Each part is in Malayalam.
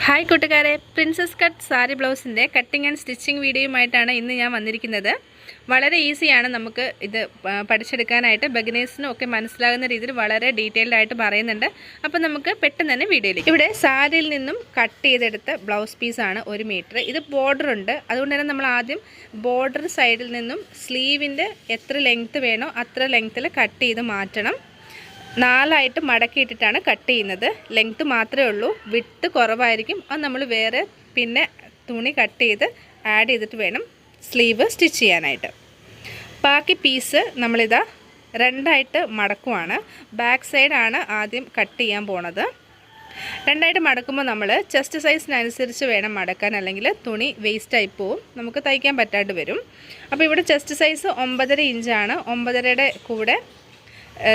ഹായ് കൂട്ടുകാരെ, പ്രിൻസസ് കട്ട് സാരി ബ്ലൗസിൻ്റെ കട്ടിങ് ആൻഡ് സ്റ്റിച്ചിങ് വീഡിയോയുമായിട്ടാണ് ഇന്ന് ഞാൻ വന്നിരിക്കുന്നത്. വളരെ ഈസിയാണ് നമുക്ക് ഇത് പഠിച്ചെടുക്കാനായിട്ട്. ബിഗിനേഴ്സിനും ഒക്കെ മനസ്സിലാകുന്ന രീതിയിൽ വളരെ ഡീറ്റെയിൽഡ് ആയിട്ട് പറയുന്നുണ്ട്. അപ്പോൾ നമുക്ക് പെട്ടെന്ന് തന്നെ വീഡിയോയിലേക്ക്. ഇവിടെ സാരിയിൽ നിന്നും കട്ട് ചെയ്തെടുത്ത ബ്ലൗസ് പീസാണ് 1 മീറ്റർ. ഇത് ബോർഡർ ഉണ്ട്, അതുകൊണ്ട് തന്നെ നമ്മൾ ആദ്യം ബോർഡർ സൈഡിൽ നിന്നും സ്ലീവിൻ്റെ എത്ര ലെങ്ത്ത് വേണോ അത്ര ലെങ്ത്തിൽ കട്ട് ചെയ്ത് മാറ്റണം. 4 ആയിട്ട് മടക്കിയിട്ടിട്ടാണ് കട്ട് ചെയ്യുന്നത്. ലെങ്ത്ത് മാത്രമേ ഉള്ളൂ, വിഡ്ത്ത് കുറവായിരിക്കും. അത് നമ്മൾ വേറെ പിന്നെ തുണി കട്ട് ചെയ്ത് ആഡ് ചെയ്തിട്ട് വേണം സ്ലീവ് സ്റ്റിച്ച് ചെയ്യാനായിട്ട്. ബാക്കി പീസ് നമ്മളിതാ 2 ആയിട്ട് മടക്കുവാണ്. ബാക്ക് സൈഡാണ് ആദ്യം കട്ട് ചെയ്യാൻ പോണത്. 2 ആയിട്ട് മടക്കുമ്പോൾ നമ്മൾ ചെസ്റ്റ് സൈസിനനുസരിച്ച് വേണം മടക്കാൻ, അല്ലെങ്കിൽ തുണി വേസ്റ്റായി പോവും, നമുക്ക് തയ്ക്കാൻ പറ്റാണ്ട് വരും. അപ്പോൾ ഇവിടെ ചെസ്റ്റ് സൈസ് 9.5 ഇഞ്ചാണ്. 9.5യുടെ കൂടെ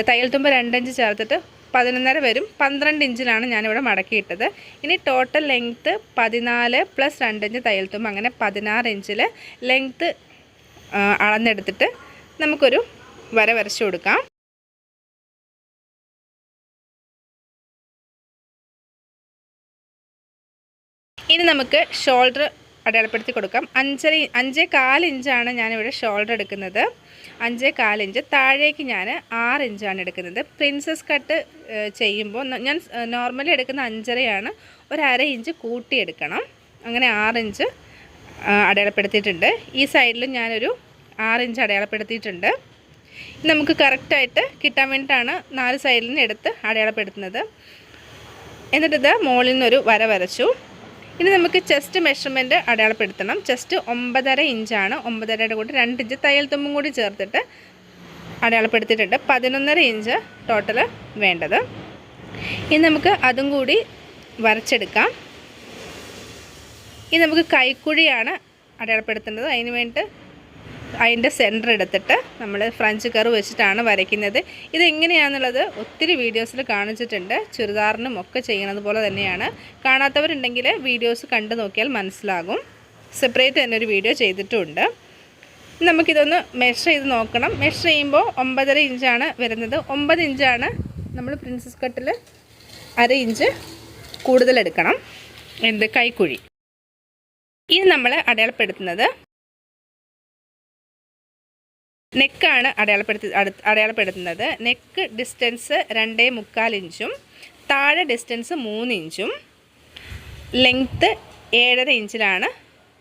തയ്യൽ തുമ്പ് 2 ഇഞ്ച് ചേർത്തിട്ട് 11.5 വരും. 12 ഇഞ്ചിലാണ് ഞാനിവിടെ മടക്കിയിട്ടത്. ഇനി ടോട്ടൽ ലെങ്ത്ത് 14 + 2 ഇഞ്ച് തയ്യൽ തുമ്പ്, അങ്ങനെ 16 ഇഞ്ചിൽ ലെങ്ത്ത് അളന്നെടുത്തിട്ട് നമുക്കൊരു വര വരച്ചു കൊടുക്കാം. ഇനി നമുക്ക് ഷോൾഡർ അടയാളപ്പെടുത്തി കൊടുക്കാം. 5.25 ഇഞ്ചാണ് ഞാനിവിടെ ഷോൾഡർ എടുക്കുന്നത്. 5.25 ഇഞ്ച്. താഴേക്ക് ഞാൻ 6 ഇഞ്ചാണ് എടുക്കുന്നത്. പ്രിൻസസ് കട്ട് ചെയ്യുമ്പോൾ ഞാൻ നോർമലി എടുക്കുന്ന 5.5 ഒരു അര ഇഞ്ച് കൂട്ടിയെടുക്കണം. അങ്ങനെ 6 ഇഞ്ച് അടയാളപ്പെടുത്തിയിട്ടുണ്ട്. ഈ സൈഡിലും ഞാനൊരു 6 ഇഞ്ച് അടയാളപ്പെടുത്തിയിട്ടുണ്ട്. നമുക്ക് കറക്റ്റായിട്ട് കിട്ടാൻ വേണ്ടിയിട്ടാണ് 4 സൈഡിൽ നിന്ന് എടുത്ത് അടയാളപ്പെടുത്തുന്നത്. എന്നിട്ടിത് മുകളിൽ നിന്നൊരു വര വരച്ചു. ഇനി നമുക്ക് ചെസ്റ്റ് മെഷർമെൻറ്റ് അടയാളപ്പെടുത്തണം. ചെസ്റ്റ് 9.5 ഇഞ്ചാണ്. 9.5യുടെ കൂടി 2 ഇഞ്ച് തയ്യൽ തുമ്പും കൂടി ചേർത്തിട്ട് അടയാളപ്പെടുത്തിയിട്ടുണ്ട്. 11.5 ഇഞ്ച് ടോട്ടൽ വേണ്ടത്. ഇനി നമുക്ക് അതും കൂടി വരച്ചെടുക്കാം. ഇനി നമുക്ക് കൈക്കുഴിയാണ് അടയാളപ്പെടുത്തേണ്ടത്. അതിന് വേണ്ടി അതിൻ്റെ സെൻറ്റർ എടുത്തിട്ട് നമ്മൾ ഫ്രഞ്ച് കർവ് വെച്ചിട്ടാണ് വരയ്ക്കുന്നത്. ഇതെങ്ങനെയാണെന്നുള്ളത് ഒത്തിരി വീഡിയോസിൽ കാണിച്ചിട്ടുണ്ട്. ചുരിദാറിനും ഒക്കെ ചെയ്യുന്നത് പോലെ തന്നെയാണ്. കാണാത്തവരുണ്ടെങ്കിൽ വീഡിയോസ് കണ്ടു നോക്കിയാൽ മനസ്സിലാകും. സെപ്പറേറ്റ് തന്നെ ഒരു വീഡിയോ ചെയ്തിട്ടുമുണ്ട്. നമുക്കിതൊന്ന് മെഷർ ചെയ്ത് നോക്കണം. മെഷർ ചെയ്യുമ്പോൾ 9.5 ഇഞ്ചാണ് വരുന്നത്. 9 ഇഞ്ചാണ് നമ്മൾ പ്രിൻസസ് കട്ടിൽ അര ഇഞ്ച് കൂടുതലെടുക്കണം. കൈക്കുഴി. ഇത് നമ്മൾ അടയാളപ്പെടുത്തുന്നത് നെക്കാണ് അടയാളപ്പെടുത്തുന്നത്. നെക്ക് ഡിസ്റ്റൻസ് 2.25 ഇഞ്ചും താഴെ ഡിസ്റ്റൻസ് 3 ഇഞ്ചും ലെങ്ത്ത് 7.5 ഇഞ്ചിലാണ്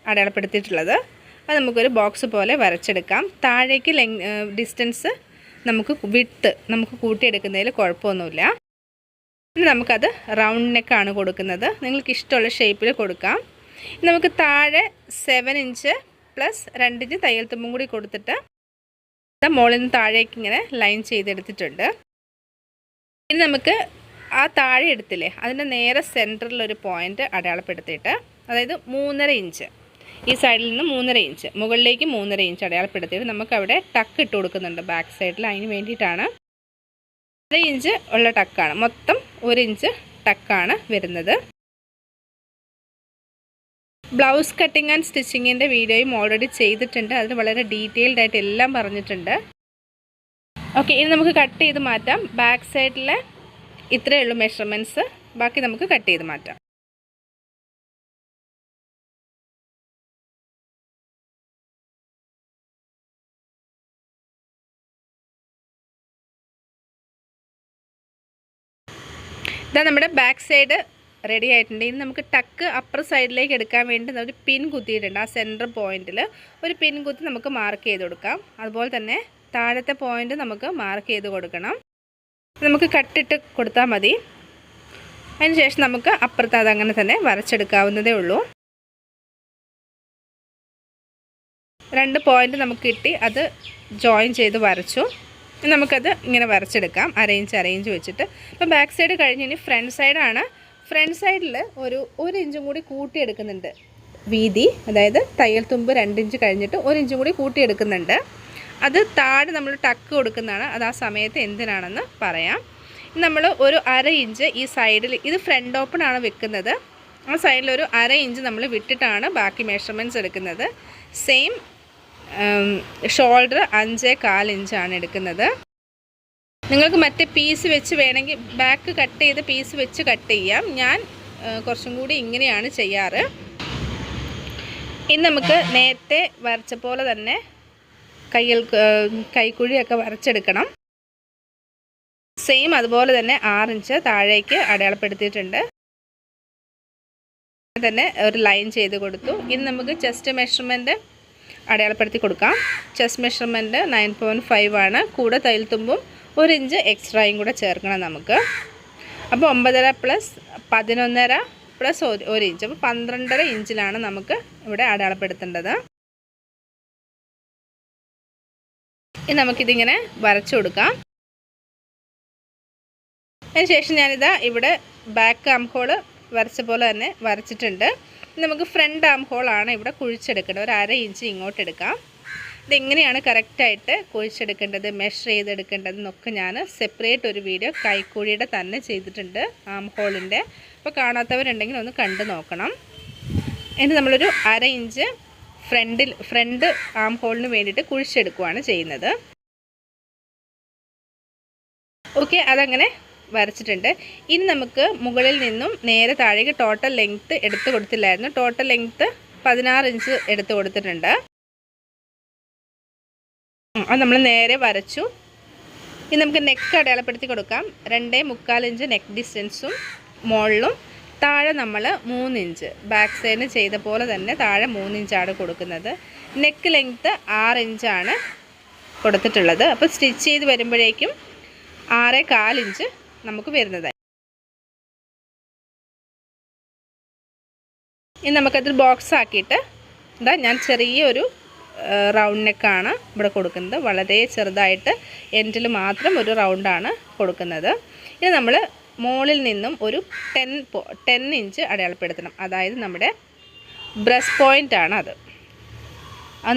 അടയാളപ്പെടുത്തിയിട്ടുള്ളത്. അത് നമുക്കൊരു ബോക്സ് പോലെ വരച്ചെടുക്കാം. താഴേക്ക് ഡിസ്റ്റൻസ് നമുക്ക് കൂട്ടിയെടുക്കുന്നതിൽ കുഴപ്പമൊന്നുമില്ല. നമുക്കത് റൗണ്ട് നെക്കാണ് കൊടുക്കുന്നത്. നിങ്ങൾക്ക് ഇഷ്ടമുള്ള ഷേപ്പിൽ കൊടുക്കാം. നമുക്ക് താഴെ 7 ഇഞ്ച് + 2 ഇഞ്ച് തയ്യൽ തുമ്പും കൂടി കൊടുത്തിട്ട് മുകളിൽ നിന്ന് താഴേക്ക് ഇങ്ങനെ ലൈൻ ചെയ്തെടുത്തിട്ടുണ്ട്. ഇനി നമുക്ക് ആ താഴെ എടുത്തില്ലേ അതിൻ്റെ നേരെ സെൻറ്ററിലൊരു പോയിൻ്റ് അടയാളപ്പെടുത്തിയിട്ട്, അതായത് 3.5 ഇഞ്ച്, ഈ സൈഡിൽ നിന്ന് 3.5 ഇഞ്ച് മുകളിലേക്ക് 3.5 ഇഞ്ച് അടയാളപ്പെടുത്തിയിട്ട് നമുക്കവിടെ ടക്ക് ഇട്ട് കൊടുക്കുന്നുണ്ട് ബാക്ക് സൈഡിൽ. അതിന് വേണ്ടിയിട്ടാണ് 1 ഇഞ്ച് ഉള്ള ടക്കാണ്. മൊത്തം 1 ഇഞ്ച് ടക്കാണ് വരുന്നത്. ബ്ലൗസ് കട്ടിങ് ആൻഡ് സ്റ്റിച്ചിങ്ങിൻ്റെ വീഡിയോയും ഓൾറെഡി ചെയ്തിട്ടുണ്ട്. അതിന് വളരെ ഡീറ്റെയിൽഡ് ആയിട്ട് എല്ലാം പറഞ്ഞിട്ടുണ്ട്. ഓക്കെ, ഇനി നമുക്ക് കട്ട് ചെയ്ത് മാറ്റാം. ബാക്ക് സൈഡിൽ ഇത്രയേ ഉള്ളൂ മെഷർമെൻറ്റ്സ്. ബാക്കി നമുക്ക് കട്ട് ചെയ്ത് മാറ്റാം. ഇതാ നമ്മുടെ ബാക്ക് സൈഡ് റെഡി ആയിട്ടുണ്ട്. ഇനി നമുക്ക് ടക്ക് അപ്പർ സൈഡിലേക്ക് എടുക്കാൻ വേണ്ടി ഒരു പിൻ കുത്തിയിട്ടുണ്ട്. ആ സെൻറ്റർ പോയിൻറ്റിൽ ഒരു പിൻ കുത്തി നമുക്ക് മാർക്ക് ചെയ്ത് കൊടുക്കാം. അതുപോലെ തന്നെ താഴത്തെ പോയിൻ്റ് നമുക്ക് മാർക്ക് ചെയ്ത് കൊടുക്കണം. നമുക്ക് കട്ടിട്ട് കൊടുത്താൽ മതി. അതിനുശേഷം നമുക്ക് അപ്പുറത്ത് അതങ്ങനെ തന്നെ വരച്ചെടുക്കാവുന്നതേ ഉള്ളൂ. 2 പോയിൻ്റ് നമുക്ക് കിട്ടി, അത് ജോയിൻ ചെയ്ത് വരച്ചു. നമുക്കത് ഇങ്ങനെ വരച്ചെടുക്കാം അരയിഞ്ച് വെച്ചിട്ട്. അപ്പോൾ ബാക്ക് സൈഡ് കഴിഞ്ഞ് ഇനി ഫ്രണ്ട് സൈഡാണ്. ഫ്രണ്ട് സൈഡിൽ 1 ഇഞ്ചും കൂടി കൂട്ടിയെടുക്കുന്നുണ്ട് വീതി. അതായത് തയ്യൽ തുമ്പ് 2 ഇഞ്ച് കഴിഞ്ഞിട്ട് 1 ഇഞ്ചും കൂടി കൂട്ടിയെടുക്കുന്നുണ്ട്. അത് താഴെ നമ്മൾ ടക്ക് കൊടുക്കുന്നതാണ്. അത് ആ സമയത്ത് എന്തിനാണെന്ന് പറയാം. നമ്മൾ ഒരു അര ഇഞ്ച് ഈ സൈഡിൽ, ഇത് ഫ്രണ്ട് ഓപ്പൺ ആണ് വെക്കുന്നത്. ആ സൈഡിൽ ഒരു അര ഇഞ്ച് നമ്മൾ വിട്ടിട്ടാണ് ബാക്കി മെഷർമെൻറ്റ്സ് എടുക്കുന്നത്. സെയിം ഷോൾഡർ 5.25 ഇഞ്ചാണ് എടുക്കുന്നത്. നിങ്ങൾക്ക് മറ്റേ പീസ് വെച്ച് വേണമെങ്കിൽ ബാക്ക് കട്ട് ചെയ്ത് പീസ് വെച്ച് കട്ട് ചെയ്യാം. ഞാൻ കുറച്ചും കൂടി ഇങ്ങനെയാണ് ചെയ്യാറ്. ഇനി നമുക്ക് നേരത്തെ വരച്ച പോലെ തന്നെ കൈക്കുഴിയൊക്കെ വരച്ചെടുക്കണം. സെയിം അതുപോലെ തന്നെ 6 ഇഞ്ച് താഴേക്ക് അടയാളപ്പെടുത്തിയിട്ടുണ്ട്. തന്നെ ഒരു ലൈൻ ചെയ്ത് കൊടുത്തു. ഇനി നമുക്ക് ചെസ്റ്റ് മെഷർമെൻറ്റ് അടയാളപ്പെടുത്തി കൊടുക്കാം. ചെസ്റ്റ് മെഷർമെൻറ്റ് 9.5 ആണ്. കൂടെ തയ്യൽ തുമ്പും 1 ഇഞ്ച് എക്സ്ട്രായും കൂടെ ചേർക്കണം നമുക്ക്. അപ്പോൾ 9.5 പ്ലസ് 11.5 പ്ലസ് 1 ഇഞ്ച്, അപ്പോൾ 12.5 ഇഞ്ചിലാണ് നമുക്ക് ഇവിടെ അടയാളപ്പെടുത്തേണ്ടത്. ഇനി നമുക്കിതിങ്ങനെ വരച്ചു കൊടുക്കാം. അതിനുശേഷം ഞാനിതാ ഇവിടെ ബാക്ക് ആം ഹോൾ വരച്ച പോലെ തന്നെ വരച്ചിട്ടുണ്ട്. നമുക്ക് ഫ്രണ്ട് ആം ഹോളാണ് ഇവിടെ കുഴിച്ചെടുക്കേണ്ടത്. ഒരു 1/2 ഇഞ്ച് ഇങ്ങോട്ട് എടുക്കാം. ഇതെങ്ങനെയാണ് കറക്റ്റായിട്ട് കുഴിച്ചെടുക്കേണ്ടത്, മെഷർ ചെയ്തെടുക്കേണ്ടതെന്നൊക്കെ ഞാൻ സെപ്പറേറ്റ് ഒരു വീഡിയോ കൈക്കുഴിയുടെ തന്നെ ചെയ്തിട്ടുണ്ട്, ആം ഹോളിൻ്റെ. അപ്പോൾ കാണാത്തവരുണ്ടെങ്കിൽ ഒന്ന് കണ്ടു നോക്കണം. എന്നിട്ട് നമ്മളൊരു 1/2 ഇഞ്ച് ഫ്രണ്ട് ആം ഹോളിന് വേണ്ടിയിട്ട് കുഴിച്ചെടുക്കുകയാണ് ചെയ്യുന്നത്. ഓക്കെ, അതങ്ങനെ വരച്ചിട്ടുണ്ട്. ഇനി നമുക്ക് മുകളിൽ നിന്നും നേരെ താഴേക്ക് ടോട്ടൽ ലെങ്ത്ത് എടുത്ത് കൊടുത്തില്ലായിരുന്നു. ടോട്ടൽ ലെങ്ത്ത് 16 ഇഞ്ച് എടുത്ത് കൊടുത്തിട്ടുണ്ട്. അത് നമ്മൾ നേരെ വരച്ചു. ഇനി നമുക്ക് നെക്ക് അടയാളപ്പെടുത്തി കൊടുക്കാം. 2.25 ഇഞ്ച് നെക്ക് ഡിസ്റ്റൻസും മുകളിലും താഴെ നമ്മൾ 3 ഇഞ്ച് ബാക്ക് സൈഡിന് ചെയ്ത പോലെ തന്നെ താഴെ 3 ഇഞ്ചാണ് കൊടുക്കുന്നത്. നെക്ക് ലെങ്ത്ത് 6 ഇഞ്ചാണ് കൊടുത്തിട്ടുള്ളത്. അപ്പോൾ സ്റ്റിച്ച് ചെയ്ത് വരുമ്പോഴേക്കും 6.25 ഇഞ്ച് നമുക്ക് വരുന്നതായി. ഇനി നമുക്കതിൽ ബോക്സ് ആക്കിയിട്ട് എന്താ ഞാൻ ചെറിയൊരു റൗണ്ട് നെക്കാണ് ഇവിടെ കൊടുക്കുന്നത്. വളരെ ചെറുതായിട്ട് എൻഡിൽ മാത്രം ഒരു റൗണ്ടാണ് കൊടുക്കുന്നത്. ഇനി നമ്മൾ മുകളിൽ നിന്നും ഒരു 10 ഇഞ്ച് അടയാളപ്പെടുത്തണം. അതായത് നമ്മുടെ ബ്രസ്റ്റ് പോയിൻ്റാണ് അത്.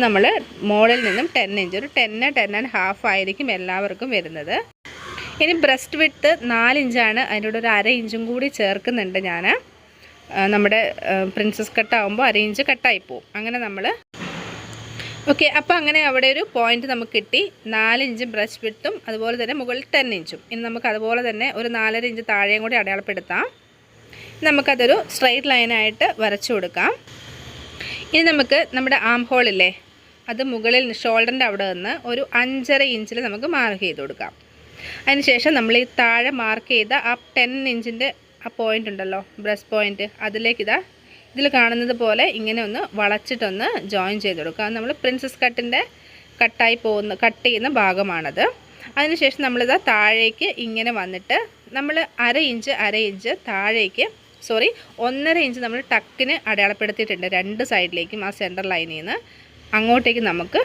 നമ്മൾ മുകളിൽ നിന്നും 10 ഇഞ്ച്, ഒരു 10.5 ആയിരിക്കും എല്ലാവർക്കും വരുന്നത്. ഇനി ബ്രസ്റ്റ് വിഡ്ത്ത് 4 ഇഞ്ചാണ്. അതിൻ്റെ ഒരു 1/2 ഇഞ്ചും കൂടി ചേർക്കുന്നുണ്ട് ഞാൻ. നമ്മുടെ പ്രിൻസസ് കട്ടാകുമ്പോൾ 1/2 ഇഞ്ച് കട്ടായി പോവും. അങ്ങനെ നമ്മൾ ഓക്കെ. അപ്പോൾ അങ്ങനെ അവിടെ ഒരു പോയിന്റ് നമുക്ക് കിട്ടി. 4 ഇഞ്ച് ബ്രസ്റ്റ് വിഡ്ത്തും അതുപോലെ തന്നെ മുകളിൽ 10 ഇഞ്ചും. ഇനി നമുക്ക് അതുപോലെ തന്നെ ഒരു 4.5 ഇഞ്ച് താഴെയും കൂടി അടയാളപ്പെടുത്താം. നമുക്കതൊരു സ്ട്രൈറ്റ് ലൈനായിട്ട് വരച്ചു കൊടുക്കാം. ഇനി നമുക്ക് നമ്മുടെ ആം ഹോളില്ലേ, അത് മുകളിൽ ഷോൾഡറിൻ്റെ അവിടെ നിന്ന് ഒരു 5.5 ഇഞ്ചിൽ നമുക്ക് മാർക്ക് ചെയ്ത് കൊടുക്കാം. അതിനുശേഷം നമ്മൾ ഈ താഴെ മാർക്ക് ചെയ്ത ആ 10 ഇഞ്ചിൻ്റെ ആ പോയിൻ്റ് ഉണ്ടല്ലോ, ബ്രസ്റ്റ് പോയിൻറ്റ്, അതിലേക്ക് ഇതിൽ കാണുന്നത് പോലെ ഇങ്ങനെ ഒന്ന് വളച്ചിട്ടൊന്ന് ജോയിൻ ചെയ്ത് കൊടുക്കുക. അത് നമ്മൾ പ്രിൻസസ് കട്ട് ചെയ്യുന്ന ഭാഗമാണത്. അതിനുശേഷം നമ്മളിതാ താഴേക്ക് ഇങ്ങനെ വന്നിട്ട് നമ്മൾ 1/2 ഇഞ്ച് താഴേക്ക് 1.5 ഇഞ്ച് നമ്മൾ ടക്കിന് അടയാളപ്പെടുത്തിയിട്ടുണ്ട് 2 സൈഡിലേക്കും. ആ സെൻറ്റർ ലൈനിൽ നിന്ന് അങ്ങോട്ടേക്ക് നമുക്ക്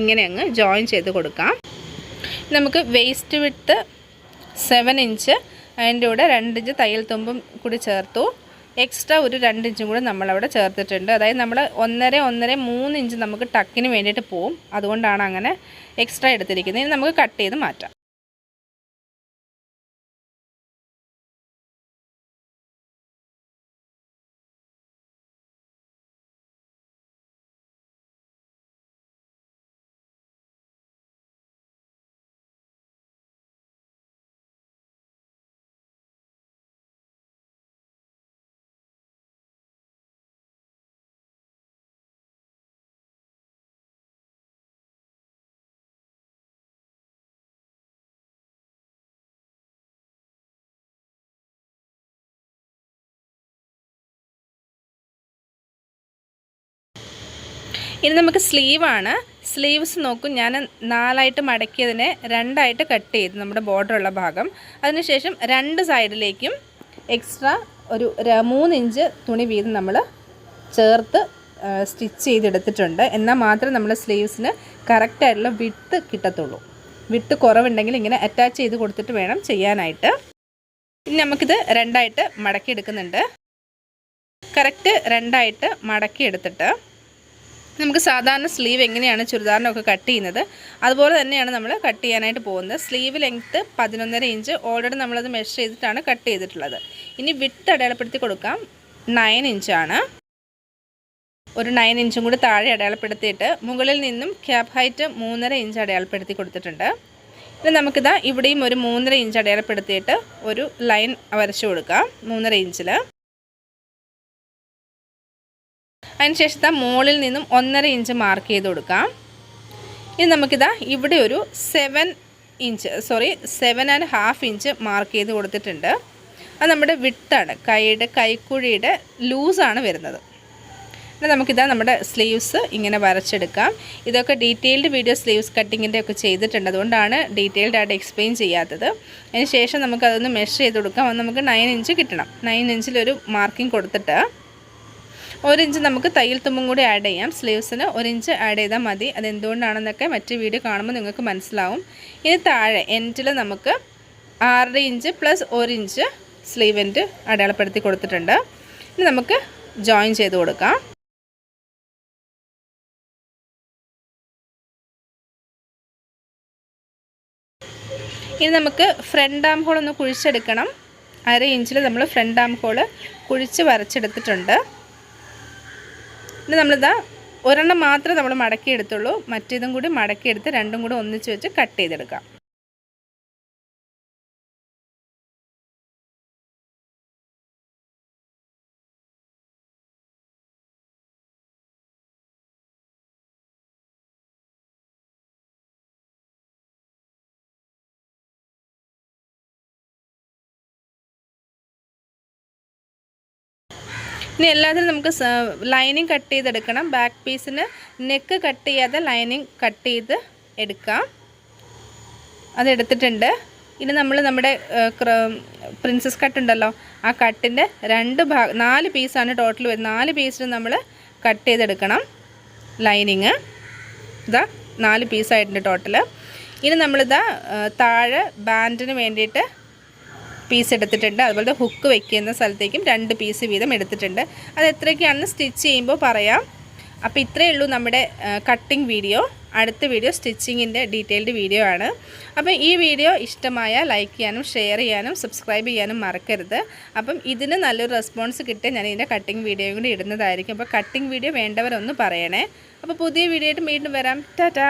ഇങ്ങനെ അങ്ങ് ജോയിൻ ചെയ്ത് കൊടുക്കാം. നമുക്ക് വേസ്റ്റ് വിഡ്ത്ത് 7 ഇഞ്ച്, അതിൻ്റെ കൂടെ 2 ഇഞ്ച് തയ്യൽ തുമ്പും കൂടി ചേർത്തു. എക്സ്ട്രാ ഒരു 2 ഇഞ്ചും കൂടെ നമ്മളവിടെ ചേർത്തിട്ടുണ്ട്. അതായത് നമ്മൾ 1.5-3 ഇഞ്ച് നമുക്ക് ടക്കിന് വേണ്ടിയിട്ട് പോവും. അതുകൊണ്ടാണ് അങ്ങനെ എക്സ്ട്രാ എടുത്തിരിക്കുന്നത്. ഇനി നമുക്ക് കട്ട് ചെയ്ത് മാറ്റാം. ഇനി നമുക്ക് സ്ലീവാണ്. സ്ലീവ്സ് നോക്കും, ഞാൻ 4ആയിട്ട് മടക്കിയതിനെ 2ആയിട്ട് കട്ട് ചെയ്ത് നമ്മുടെ ബോർഡറുള്ള ഭാഗം. അതിനുശേഷം 2 സൈഡിലേക്കും എക്സ്ട്രാ ഒരു 3 ഇഞ്ച് തുണി വീതം നമ്മൾ ചേർത്ത് സ്റ്റിച്ച് ചെയ്തെടുത്തിട്ടുണ്ട്. എന്നാൽ മാത്രമേ നമ്മൾ സ്ലീവ്സിന് കറക്റ്റായിട്ടുള്ള വിഡ്ത്ത് കിട്ടത്തുള്ളൂ. വിഡ്ത്ത് കുറവുണ്ടെങ്കിൽ ഇങ്ങനെ അറ്റാച്ച് ചെയ്ത് കൊടുത്തിട്ട് വേണം ചെയ്യാനായിട്ട്. ഇനി നമുക്കിത് 2ആയിട്ട് മടക്കി എടുക്കുന്നുണ്ട്. കറക്റ്റ് 2ആയിട്ട് മടക്കി എടുത്തിട്ട് നമുക്ക് സാധാരണ സ്ലീവ് എങ്ങനെയാണ് ചുരിദാറിനൊക്കെ കട്ട് ചെയ്യുന്നത് അതുപോലെ തന്നെയാണ് നമ്മൾ കട്ട് ചെയ്യാനായിട്ട് പോകുന്നത്. സ്ലീവ് ലെങ്ത്ത് 11.5 ഇഞ്ച് ഓൾറെഡി നമ്മളത് മെഷർ ചെയ്തിട്ടാണ് കട്ട് ചെയ്തിട്ടുള്ളത്. ഇനി വിഡ്ത്ത് അടയാളപ്പെടുത്തി കൊടുക്കാം. 9 ഇഞ്ചാണ്. ഒരു 9 ഇഞ്ചും കൂടി താഴെ അടയാളപ്പെടുത്തിയിട്ട് മുകളിൽ നിന്നും ക്യാപ് ഹൈറ്റ് 3.5 ഇഞ്ച് അടയാളപ്പെടുത്തി കൊടുത്തിട്ടുണ്ട്. ഇനി നമുക്കിതാ ഇവിടെയും ഒരു 3.5 ഇഞ്ച് അടയാളപ്പെടുത്തിയിട്ട് ഒരു ലൈൻ വരച്ചു കൊടുക്കാം 3.5 ഇഞ്ചിൽ. അതിനുശേഷം മുകളിൽ നിന്നും 1.5 ഇഞ്ച് മാർക്ക് ചെയ്ത് കൊടുക്കാം. ഇനി നമുക്കിതാ ഇവിടെ ഒരു 7.5 ഇഞ്ച് മാർക്ക് ചെയ്ത് കൊടുത്തിട്ടുണ്ട്. അത് നമ്മുടെ വിട്ടാണ്, കൈക്കുഴിയുടെ ലൂസാണ് വരുന്നത്. പിന്നെ നമുക്കിതാ നമ്മുടെ സ്ലീവ്സ് ഇങ്ങനെ വരച്ചെടുക്കാം. ഇതൊക്കെ ഡീറ്റെയിൽഡ് വീഡിയോ സ്ലീവ്സ് കട്ടിങ്ങിൻ്റെ ഒക്കെ ചെയ്തിട്ടുണ്ട്, അതുകൊണ്ടാണ് ഡീറ്റെയിൽഡ് ആയിട്ട് എക്സ്പ്ലെയിൻ ചെയ്യാത്തത്. അതിന് ശേഷം നമുക്കതൊന്ന് മെഷർ ചെയ്ത് കൊടുക്കാം. അത് നമുക്ക് 9 ഇഞ്ച് കിട്ടണം. 9 ഇഞ്ചിലൊരു മാർക്കിംഗ് കൊടുത്തിട്ട് 1 ഇഞ്ച് നമുക്ക് തയ്യൽ തുമ്പും കൂടി ആഡ് ചെയ്യാം. സ്ലീവ്സിന് 1 ഇഞ്ച് ആഡ് ചെയ്താൽ മതി. അതെന്തുകൊണ്ടാണെന്നൊക്കെ മറ്റ് വീഡിയോ കാണുമ്പോൾ നിങ്ങൾക്ക് മനസ്സിലാവും. ഇനി താഴെ എൻഡിൽ നമുക്ക് 6.5 inch plus 1 inch sleeve end അടയാളപ്പെടുത്തി കൊടുത്തിട്ടുണ്ട്. ഇനി നമുക്ക് ജോയിൻ ചെയ്ത് കൊടുക്കാം. ഇനി നമുക്ക് ഫ്രണ്ട് ആം ഹോൾ ഒന്ന് കുഴിച്ചെടുക്കണം. 1/2 ഇഞ്ചിൽ നമ്മൾ ഫ്രണ്ട് ആം ഹോൾ കുഴിച്ച് വരച്ചെടുത്തിട്ടുണ്ട്. ഇനി നമ്മളിതാ ഒരെണ്ണം മാത്രമേ നമ്മൾ മടക്കിയെടുത്തുള്ളൂ. മറ്റേതും കൂടി മടക്കിയെടുത്ത് രണ്ടും കൂടി ഒന്നിച്ച് വെച്ച് കട്ട് ചെയ്തെടുക്കാം. ഇനി എല്ലാത്തിനും നമുക്ക് ലൈനിങ് കട്ട് ചെയ്തെടുക്കണം. ബാക്ക് പീസിന് നെക്ക് കട്ട് ചെയ്യാതെ ലൈനിങ് കട്ട് ചെയ്ത് എടുക്കാം. അതെടുത്തിട്ടുണ്ട്. ഇനി നമ്മൾ നമ്മുടെ പ്രിൻസസ് കട്ട് ഉണ്ടല്ലോ, ആ കട്ടിൻ്റെ 4 പീസാണ് ടോട്ടൽ വരുന്നത്. 4 പീസിന് നമ്മൾ കട്ട് ചെയ്തെടുക്കണം. ലൈനിങ് ഇതാ 4 പീസായിട്ടുണ്ട് ടോട്ടൽ. ഇനി നമ്മളിതാ താഴെ ബാൻഡിന് വേണ്ടിയിട്ട് പീസ് എടുത്തിട്ടുണ്ട്. അതുപോലെ ഹുക്ക് വെക്കുന്ന സ്ഥലത്തേക്കും 2 പീസ് വീതം എടുത്തിട്ടുണ്ട്. അത് എത്രയൊക്കെയാണെന്ന് സ്റ്റിച്ച് ചെയ്യുമ്പോൾ പറയാം. അപ്പോൾ ഇത്രയേ ഉള്ളൂ നമ്മുടെ കട്ടിംഗ് വീഡിയോ. അടുത്ത വീഡിയോ സ്റ്റിച്ചിങ്ങിൻ്റെ ഡീറ്റെയിൽഡ് വീഡിയോ ആണ്. അപ്പം ഈ വീഡിയോ ഇഷ്ടമായ ലൈക്ക് ചെയ്യാനും ഷെയർ ചെയ്യാനും സബ്സ്ക്രൈബ് ചെയ്യാനും മറക്കരുത്. അപ്പം ഇതിന് നല്ലൊരു റെസ്പോൺസ് കിട്ടിയാൽ ഞാൻ ഇതിൻ്റെ കട്ടിംഗ് വീഡിയോയും കൂടി ഇടുന്നതായിരിക്കും. അപ്പോൾ കട്ടിംഗ് വീഡിയോ വേണ്ടവരൊന്ന് പറയണേ. അപ്പോൾ പുതിയ വീഡിയോ ആയിട്ട് വീണ്ടും വരാം. ടാറ്റാ.